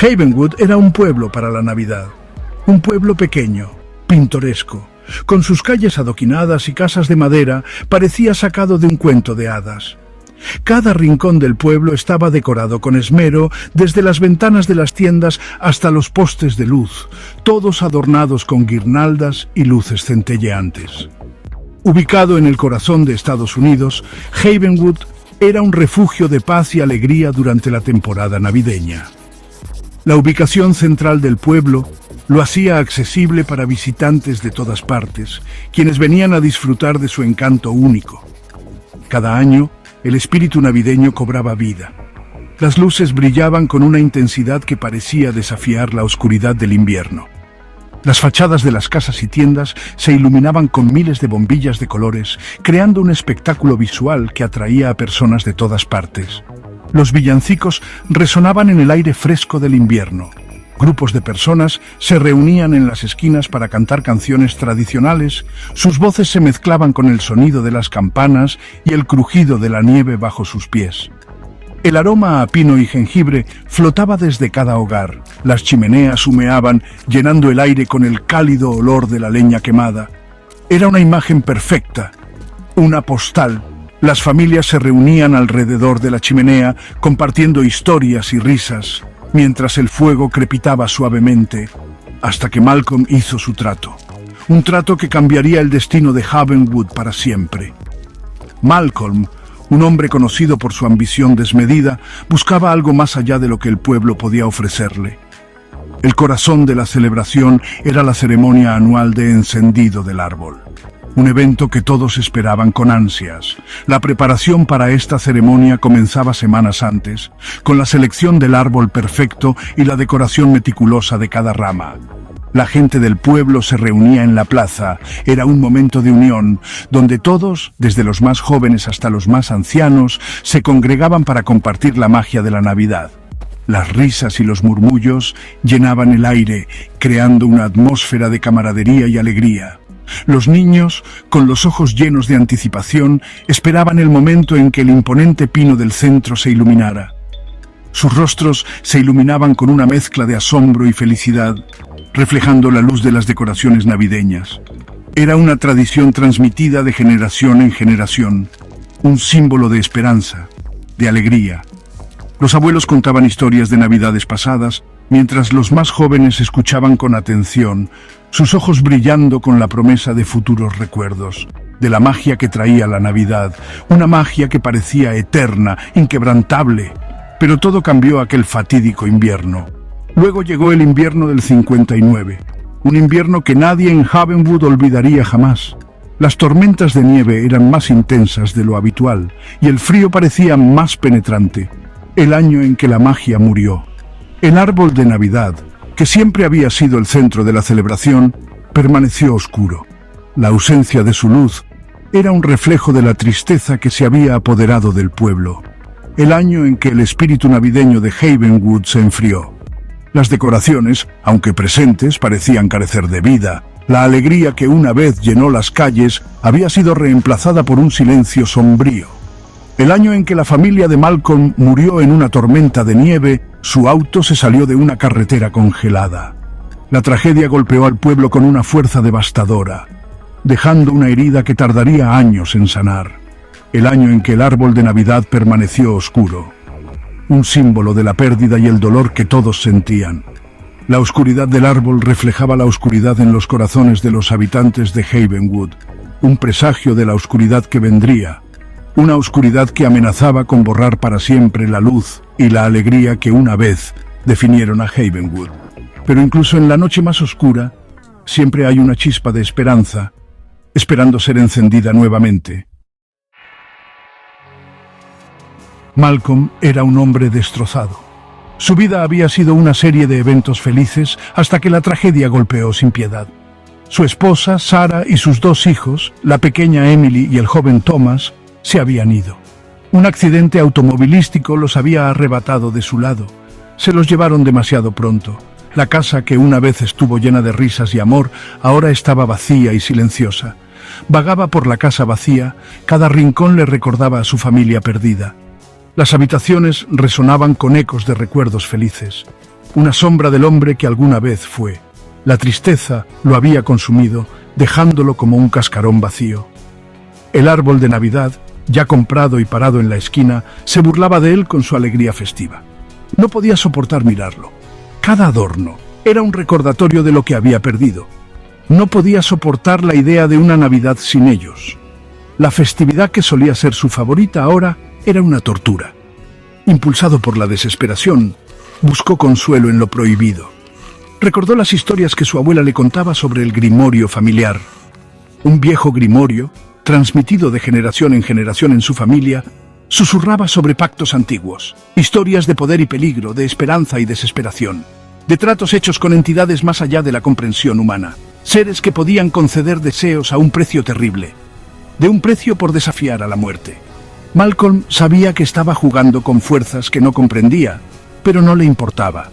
Havenwood era un pueblo para la Navidad. Un pueblo pequeño, pintoresco, con sus calles adoquinadas y casas de madera, parecía sacado de un cuento de hadas. Cada rincón del pueblo estaba decorado con esmero, desde las ventanas de las tiendas hasta los postes de luz, todos adornados con guirnaldas y luces centelleantes. Ubicado en el corazón de Estados Unidos, Havenwood era un refugio de paz y alegría durante la temporada navideña. La ubicación central del pueblo lo hacía accesible para visitantes de todas partes, quienes venían a disfrutar de su encanto único. Cada año, el espíritu navideño cobraba vida. Las luces brillaban con una intensidad que parecía desafiar la oscuridad del invierno. Las fachadas de las casas y tiendas se iluminaban con miles de bombillas de colores, creando un espectáculo visual que atraía a personas de todas partes. Los villancicos resonaban en el aire fresco del invierno. Grupos de personas se reunían en las esquinas para cantar canciones tradicionales, sus voces se mezclaban con el sonido de las campanas y el crujido de la nieve bajo sus pies. El aroma a pino y jengibre flotaba desde cada hogar, las chimeneas humeaban, llenando el aire con el cálido olor de la leña quemada. Era una imagen perfecta, una postal. Las familias se reunían alrededor de la chimenea, compartiendo historias y risas, mientras el fuego crepitaba suavemente, hasta que Malcolm hizo su trato. Un trato que cambiaría el destino de Havenwood para siempre. Malcolm, un hombre conocido por su ambición desmedida, buscaba algo más allá de lo que el pueblo podía ofrecerle. El corazón de la celebración era la ceremonia anual de encendido del árbol. Un evento que todos esperaban con ansias. La preparación para esta ceremonia comenzaba semanas antes, con la selección del árbol perfecto y la decoración meticulosa de cada rama. La gente del pueblo se reunía en la plaza. Era un momento de unión, donde todos, desde los más jóvenes hasta los más ancianos, se congregaban para compartir la magia de la Navidad. Las risas y los murmullos llenaban el aire, creando una atmósfera de camaradería y alegría. Los niños, con los ojos llenos de anticipación, esperaban el momento en que el imponente pino del centro se iluminara. Sus rostros se iluminaban con una mezcla de asombro y felicidad, reflejando la luz de las decoraciones navideñas. Era una tradición transmitida de generación en generación, un símbolo de esperanza, de alegría. Los abuelos contaban historias de navidades pasadas, mientras los más jóvenes escuchaban con atención, sus ojos brillando con la promesa de futuros recuerdos, de la magia que traía la Navidad, una magia que parecía eterna, inquebrantable. Pero todo cambió aquel fatídico invierno. Luego llegó el invierno del 59, un invierno que nadie en Havenwood olvidaría jamás. Las tormentas de nieve eran más intensas de lo habitual y el frío parecía más penetrante. El año en que la magia murió. El árbol de Navidad, que siempre había sido el centro de la celebración, permaneció oscuro. La ausencia de su luz era un reflejo de la tristeza que se había apoderado del pueblo. El año en que el espíritu navideño de Havenwood se enfrió. Las decoraciones, aunque presentes, parecían carecer de vida. La alegría que una vez llenó las calles había sido reemplazada por un silencio sombrío. El año en que la familia de Malcolm murió en una tormenta de nieve, su auto se salió de una carretera congelada. La tragedia golpeó al pueblo con una fuerza devastadora, dejando una herida que tardaría años en sanar. El año en que el árbol de Navidad permaneció oscuro, un símbolo de la pérdida y el dolor que todos sentían. La oscuridad del árbol reflejaba la oscuridad en los corazones de los habitantes de Havenwood, un presagio de la oscuridad que vendría. Una oscuridad que amenazaba con borrar para siempre la luz y la alegría que una vez definieron a Havenwood. Pero incluso en la noche más oscura, siempre hay una chispa de esperanza, esperando ser encendida nuevamente. Malcolm era un hombre destrozado. Su vida había sido una serie de eventos felices hasta que la tragedia golpeó sin piedad. Su esposa, Sarah, y sus dos hijos, la pequeña Emily y el joven Thomas, se habían ido. Un accidente automovilístico los había arrebatado de su lado. Se los llevaron demasiado pronto. La casa que una vez estuvo llena de risas y amor, ahora estaba vacía y silenciosa. Vagaba por la casa vacía, cada rincón le recordaba a su familia perdida. Las habitaciones resonaban con ecos de recuerdos felices. una sombra del hombre que alguna vez fue. La tristeza lo había consumido, dejándolo como un cascarón vacío. El árbol de Navidad, ya comprado y parado en la esquina, se burlaba de él con su alegría festiva. No podía soportar mirarlo. Cada adorno era un recordatorio de lo que había perdido. No podía soportar la idea de una Navidad sin ellos. La festividad que solía ser su favorita ahora era una tortura. Impulsado por la desesperación, buscó consuelo en lo prohibido. Recordó las historias que su abuela le contaba sobre el grimorio familiar. Un viejo grimorio, transmitido de generación en generación en su familia, susurraba sobre pactos antiguos, historias de poder y peligro, de esperanza y desesperación, de tratos hechos con entidades más allá de la comprensión humana, seres que podían conceder deseos a un precio terrible, de un precio por desafiar a la muerte. Malcolm sabía que estaba jugando con fuerzas que no comprendía, pero no le importaba.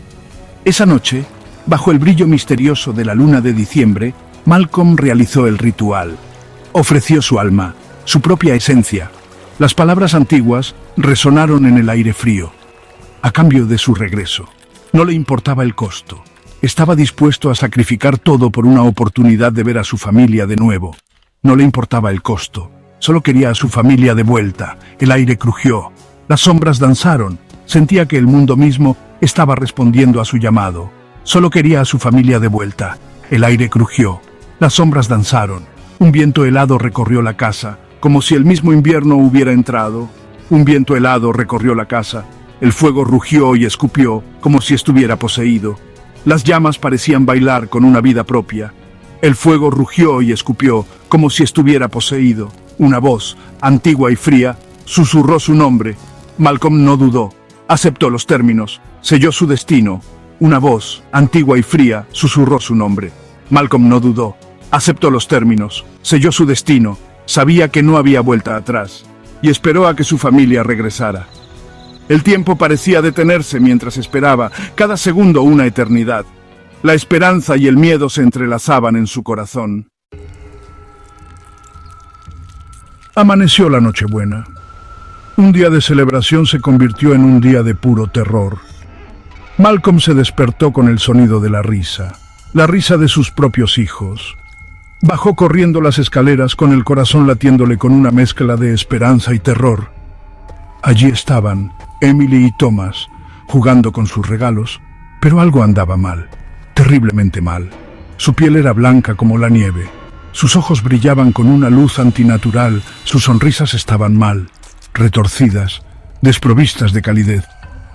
Esa noche, bajo el brillo misterioso de la luna de diciembre, Malcolm realizó el ritual. Ofreció su alma, su propia esencia. Las palabras antiguas resonaron en el aire frío. A cambio de su regreso, no le importaba el costo. Estaba dispuesto a sacrificar todo por una oportunidad de ver a su familia de nuevo. No le importaba el costo. Solo quería a su familia de vuelta. El aire crujió. Las sombras danzaron. Sentía que el mundo mismo estaba respondiendo a su llamado. Solo quería a su familia de vuelta. El aire crujió. Las sombras danzaron. Un viento helado recorrió la casa, como si el mismo invierno hubiera entrado. Un viento helado recorrió la casa. El fuego rugió y escupió, como si estuviera poseído. Las llamas parecían bailar con una vida propia. El fuego rugió y escupió, como si estuviera poseído. Una voz, antigua y fría, susurró su nombre. Malcolm no dudó. Aceptó los términos. Selló su destino. Una voz, antigua y fría, susurró su nombre. Malcolm no dudó. Aceptó los términos. Selló su destino. Sabía que no había vuelta atrás. Y esperó a que su familia regresara. El tiempo parecía detenerse mientras esperaba, cada segundo una eternidad. La esperanza y el miedo se entrelazaban en su corazón. Amaneció la Nochebuena. Un día de celebración se convirtió en un día de puro terror. Malcolm se despertó con el sonido de la risa de sus propios hijos. Bajó corriendo las escaleras con el corazón latiéndole con una mezcla de esperanza y terror. Allí estaban Emily y Thomas, jugando con sus regalos, pero algo andaba mal, terriblemente mal. Su piel era blanca como la nieve. Sus ojos brillaban con una luz antinatural, sus sonrisas estaban mal, retorcidas, desprovistas de calidez.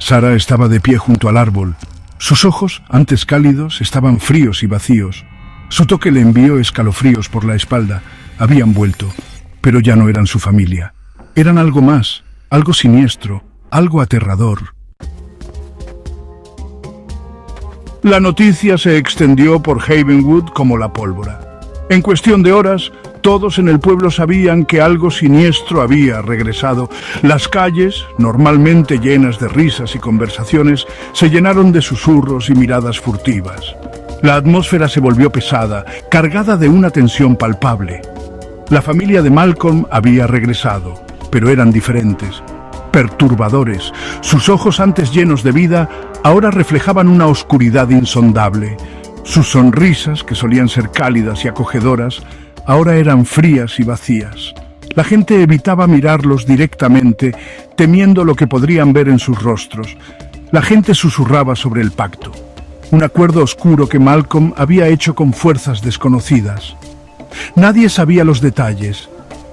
Sarah estaba de pie junto al árbol. Sus ojos, antes cálidos, estaban fríos y vacíos. Su toque le envió escalofríos por la espalda. Habían vuelto, pero ya no eran su familia. Eran algo más, algo siniestro, algo aterrador. La noticia se extendió por Havenwood como la pólvora. En cuestión de horas, todos en el pueblo sabían que algo siniestro había regresado. Las calles, normalmente llenas de risas y conversaciones, se llenaron de susurros y miradas furtivas. La atmósfera se volvió pesada, cargada de una tensión palpable. La familia de Malcolm había regresado, pero eran diferentes, perturbadores. Sus ojos, antes llenos de vida, ahora reflejaban una oscuridad insondable. Sus sonrisas, que solían ser cálidas y acogedoras, ahora eran frías y vacías. La gente evitaba mirarlos directamente, temiendo lo que podrían ver en sus rostros. La gente susurraba sobre el pacto, un acuerdo oscuro que Malcolm había hecho con fuerzas desconocidas. Nadie sabía los detalles,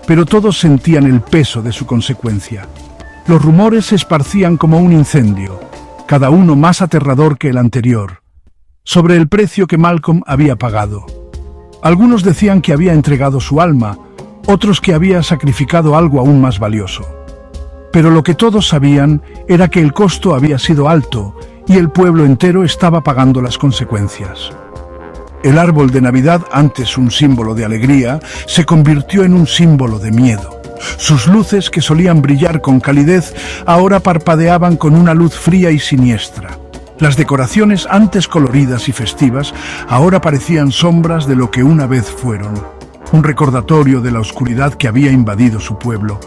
pero todos sentían el peso de su consecuencia. Los rumores se esparcían como un incendio, cada uno más aterrador que el anterior, sobre el precio que Malcolm había pagado. Algunos decían que había entregado su alma, otros que había sacrificado algo aún más valioso. Pero lo que todos sabían era que el costo había sido alto y el pueblo entero estaba pagando las consecuencias. El árbol de Navidad, antes un símbolo de alegría, se convirtió en un símbolo de miedo. Sus luces, que solían brillar con calidez, ahora parpadeaban con una luz fría y siniestra. Las decoraciones, antes coloridas y festivas, ahora parecían sombras de lo que una vez fueron. Un recordatorio de la oscuridad que había invadido su pueblo.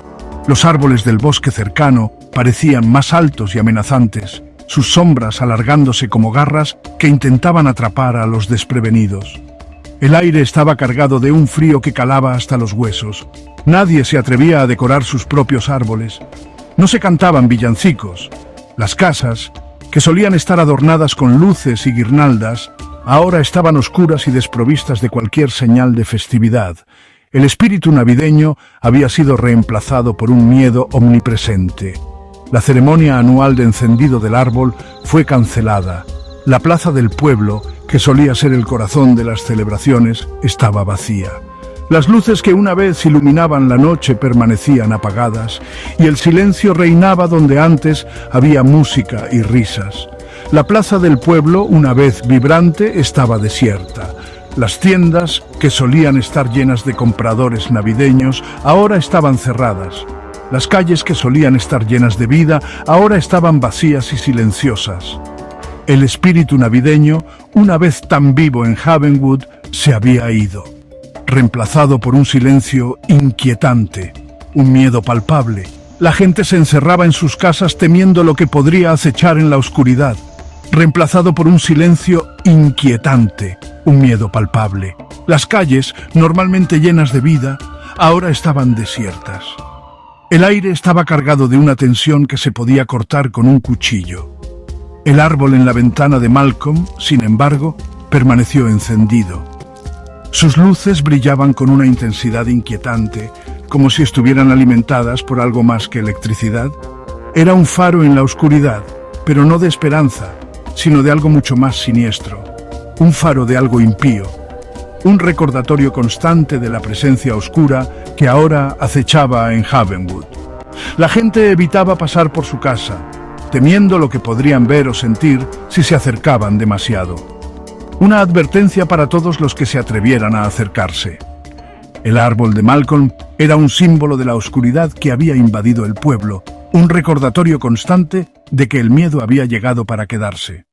Los árboles del bosque cercano parecían más altos y amenazantes. sus sombras alargándose como garras que intentaban atrapar a los desprevenidos. El aire estaba cargado de un frío que calaba hasta los huesos. Nadie se atrevía a decorar sus propios árboles. No se cantaban villancicos. Las casas, que solían estar adornadas con luces y guirnaldas, ahora estaban oscuras y desprovistas de cualquier señal de festividad. El espíritu navideño había sido reemplazado por un miedo omnipresente. La ceremonia anual de encendido del árbol fue cancelada. La plaza del pueblo, que solía ser el corazón de las celebraciones, estaba vacía. Las luces que una vez iluminaban la noche permanecían apagadas, y el silencio reinaba donde antes había música y risas. La plaza del pueblo, una vez vibrante, estaba desierta. Las tiendas, que solían estar llenas de compradores navideños, ahora estaban cerradas. Las calles, que solían estar llenas de vida, ahora estaban vacías y silenciosas. El espíritu navideño, una vez tan vivo en Havenwood, se había ido, reemplazado por un silencio inquietante, un miedo palpable. La gente se encerraba en sus casas temiendo lo que podría acechar en la oscuridad, reemplazado por un silencio inquietante, un miedo palpable. Las calles, normalmente llenas de vida, ahora estaban desiertas. El aire estaba cargado de una tensión que se podía cortar con un cuchillo. El árbol en la ventana de Malcolm, sin embargo, permaneció encendido. Sus luces brillaban con una intensidad inquietante, como si estuvieran alimentadas por algo más que electricidad. Era un faro en la oscuridad, pero no de esperanza, sino de algo mucho más siniestro. Un faro de algo impío. Un recordatorio constante de la presencia oscura que ahora acechaba en Havenwood. La gente evitaba pasar por su casa, temiendo lo que podrían ver o sentir si se acercaban demasiado. Una advertencia para todos los que se atrevieran a acercarse. El árbol de Malcolm era un símbolo de la oscuridad que había invadido el pueblo, un recordatorio constante de que el miedo había llegado para quedarse.